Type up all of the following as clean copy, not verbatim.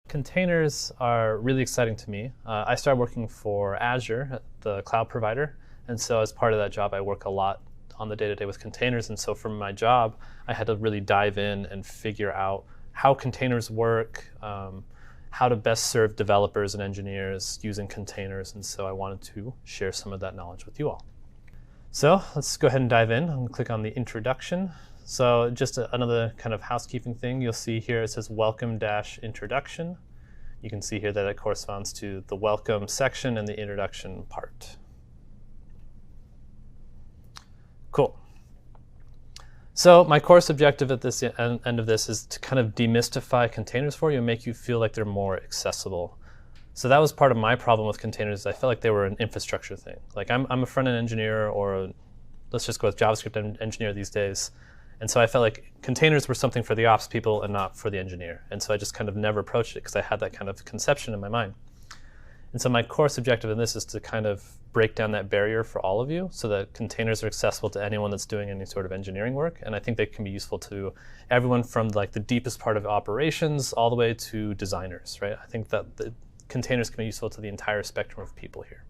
Containers are really exciting to me. I started working for Azure, the cloud provider, and so as part of that job, I work a lot on the day-to-day with containers, and so for my job, I had to really dive in and figure out how containers work, how to best serve developers and engineers using containers, and so I wanted to share some of that knowledge with you all. So let's go ahead and dive in. I'm going to click on the introduction. So just another kind of housekeeping thing, you'll see here it says welcome-introduction. You can see here that it corresponds to the welcome section and the introduction part. Cool. So my course objective at this end of this is to kind of demystify containers for you and make you feel like they're more accessible. So that was part of my problem with containers. I felt like they were an infrastructure thing. Like I'm a front-end engineer, or let's just go with JavaScript engineer these days. And so I felt like containers were something for the ops people and not for the engineer. And so I just kind of never approached it because I had that kind of conception in my mind. And so my course objective in this is to kind of break down that barrier for all of you so that containers are accessible to anyone that's doing any sort of engineering work. And I think they can be useful to everyone from like the deepest part of operations all the way to designers, right? I think that the containers can be useful to the entire spectrum of people here.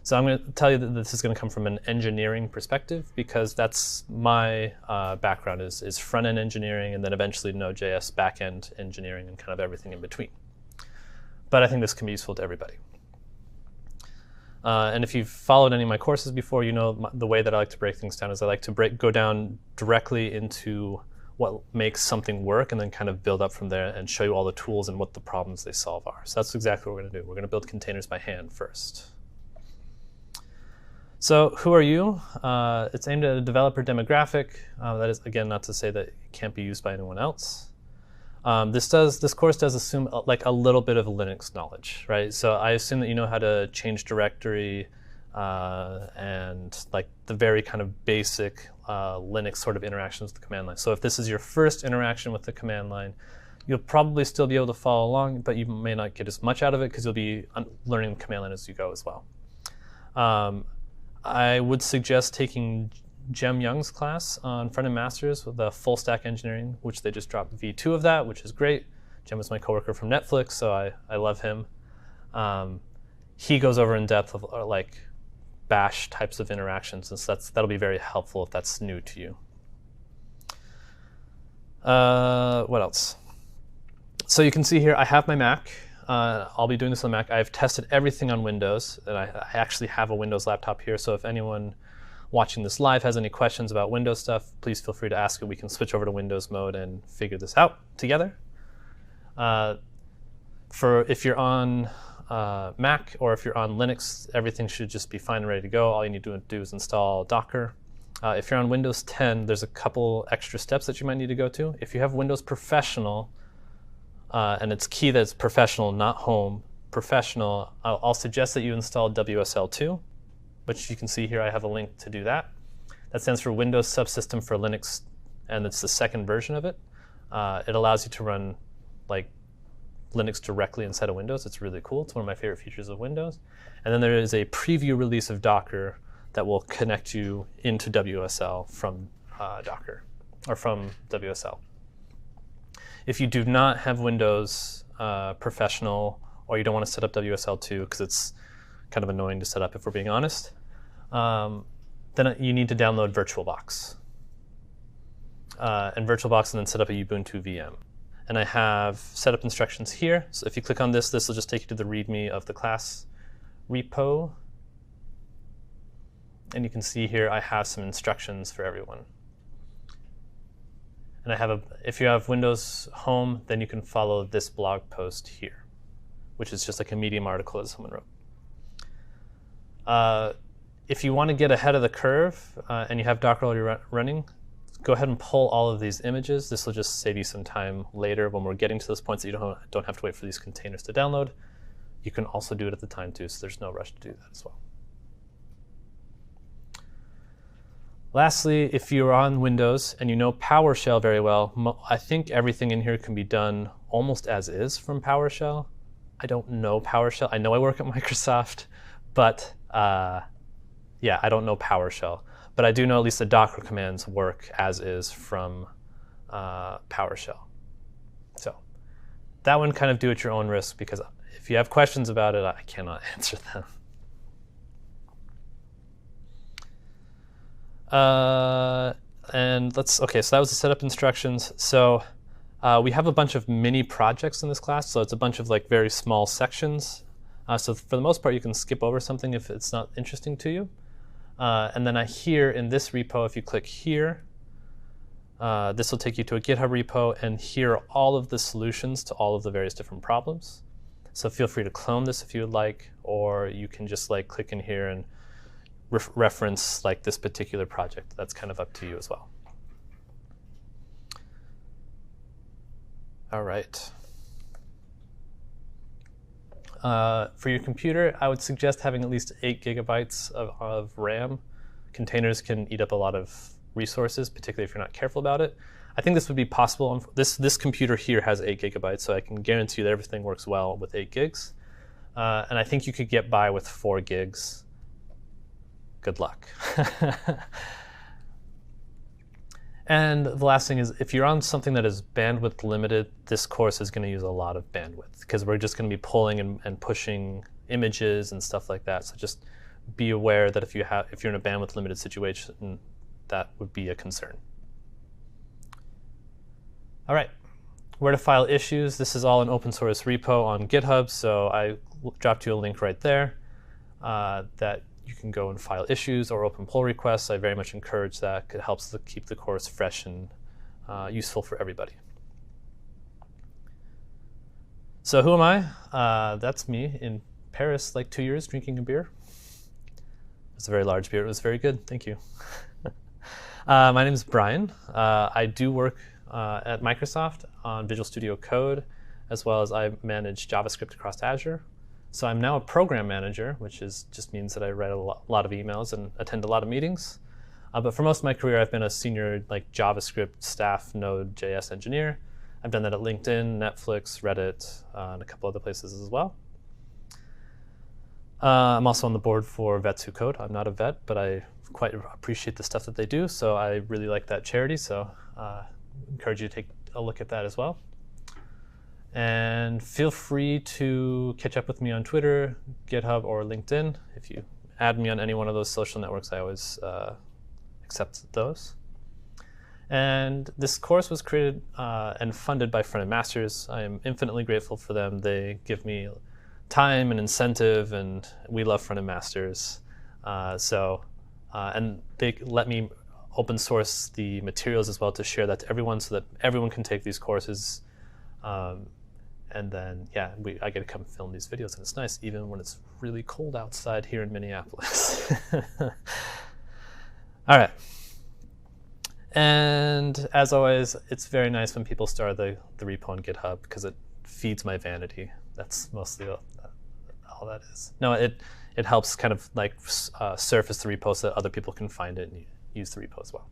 So I'm going to tell you that this is going to come from an engineering perspective because that's my background is front-end engineering and then eventually Node.js back-end engineering and kind of everything in between. But I think this can be useful to everybody. And if you've followed any of my courses before, you know the way that I like to break things down is I like to go down directly into what makes something work and then kind of build up from there and show you all the tools and what the problems they solve are. So that's exactly what we're going to do. We're going to build containers by hand first. So who are you? It's aimed at a developer demographic. That is, again, not to say that it can't be used by anyone else. This course does assume like a little bit of Linux knowledge, right? So I assume that you know how to change directory and like the very kind of basic Linux sort of interactions with the command line. So if this is your first interaction with the command line, you'll probably still be able to follow along, but you may not get as much out of it because you'll be learning the command line as you go as well. I would suggest taking Jem Young's class on Front-End Masters with the Full Stack Engineering, which they just dropped V2 of that, which is great. Jem is my coworker from Netflix, so I love him. He goes over in depth of like bash types of interactions, and so that'll be very helpful if that's new to you. What else? So you can see here I have my Mac. I'll be doing this on Mac. I've tested everything on Windows, and I actually have a Windows laptop here, so if anyone watching this live has any questions about Windows stuff, please feel free to ask it. We can switch over to Windows mode and figure this out together. If you're on Mac or if you're on Linux, everything should just be fine and ready to go. All you need to do is install Docker. If you're on Windows 10, there's a couple extra steps that you might need to go to. If you have Windows Professional, and it's key that it's professional, not home, professional, I'll suggest that you install WSL2, which you can see here. I have a link to do that. That stands for Windows Subsystem for Linux, and it's the second version of it. It allows you to run like Linux directly inside of Windows. It's really cool. It's one of my favorite features of Windows. And then there is a preview release of Docker that will connect you into WSL from Docker, or from WSL. If you do not have Windows Professional, or you don't want to set up WSL2 because it's kind of annoying to set up if we're being honest, then you need to download VirtualBox. And VirtualBox, and then set up a Ubuntu VM. And I have setup instructions here. So if you click on this, this will just take you to the README of the class repo. And you can see here I have some instructions for everyone. And I have if you have Windows Home, then you can follow this blog post here, which is just like a Medium article that someone wrote. If you want to get ahead of the curve and you have Docker already running, go ahead and pull all of these images. This will just save you some time later when we're getting to those points that you don't have to wait for these containers to download. You can also do it at the time too, so there's no rush to do that as well. Lastly, if you're on Windows and you know PowerShell very well, I think everything in here can be done almost as is from PowerShell. I don't know PowerShell. I know I work at Microsoft, but yeah, I don't know PowerShell. But I do know at least the Docker commands work as is from PowerShell. So that one kind of do at your own risk, because if you have questions about it, I cannot answer them. Okay, so that was the setup instructions. So we have a bunch of mini projects in this class, so it's a bunch of like very small sections. So for the most part, you can skip over something if it's not interesting to you. And then here in this repo, if you click here, this will take you to a GitHub repo, and here are all of the solutions to all of the various different problems. So feel free to clone this if you would like, or you can just like click in here and reference like this particular project. That's kind of up to you as well. All right. For your computer, I would suggest having at least 8 GB of RAM. Containers can eat up a lot of resources, particularly if you're not careful about it. I think this would be possible. This computer here has 8 GB, so I can guarantee that everything works well with 8 gigs. And I think you could get by with 4 gigs. Good luck. And the last thing is, if you're on something that is bandwidth limited, this course is going to use a lot of bandwidth, because we're just going to be pulling and pushing images and stuff like that. So just be aware that if you're in a bandwidth limited situation, that would be a concern. All right, where to file issues. This is all an open source repo on GitHub, so I dropped you a link right there that you can go and file issues or open pull requests. I very much encourage that. It helps to keep the course fresh and useful for everybody. So who am I? That's me in Paris, like 2 years, drinking a beer. It's a very large beer. It was very good. Thank you. My name is Brian. I do work at Microsoft on Visual Studio Code, as well as I manage JavaScript across Azure. So I'm now a program manager, which just means that I write a lot of emails and attend a lot of meetings. But for most of my career, I've been a senior JavaScript staff Node.js engineer. I've done that at LinkedIn, Netflix, Reddit, and a couple other places as well. I'm also on the board for Vets Who Code. I'm not a vet, but I quite appreciate the stuff that they do, so I really like that charity, so encourage you to take a look at that as well. And feel free to catch up with me on Twitter, GitHub, or LinkedIn. If you add me on any one of those social networks, I always accept those. And this course was created and funded by Frontend Masters. I am infinitely grateful for them. They give me time and incentive, and we love Frontend Masters. And they let me open source the materials as well to share that to everyone, so that everyone can take these courses. And then, yeah, I get to come film these videos, and it's nice, even when it's really cold outside here in Minneapolis. All right. And as always, it's very nice when people start the repo on GitHub, because it feeds my vanity. That's mostly all that is. No, it helps kind of like surface the repo so that other people can find it and use the repo as well.